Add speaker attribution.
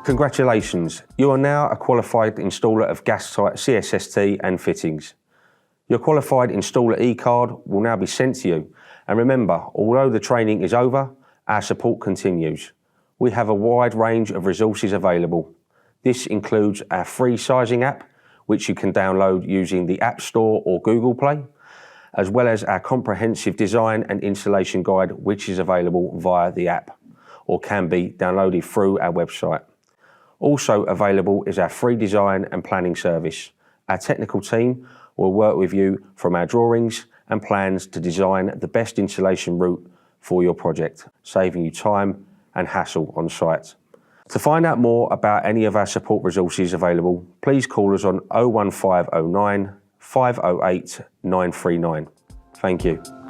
Speaker 1: Congratulations, you are now a qualified installer of Gastite CSST and fittings. Your qualified installer e-card will now be sent to you. And remember, although the training is over, our support continues. We have a wide range of resources available. This includes our free sizing app, which you can download using the App Store or Google Play, as well as our comprehensive design and installation guide, which is available via the app or can be downloaded through our website. Also available is our free design and planning service. Our technical team will work with you from our drawings and plans to design the best installation route for your project, saving you time and hassle on site. To find out more about any of our support resources available, please call us on 01509 508 939. Thank you.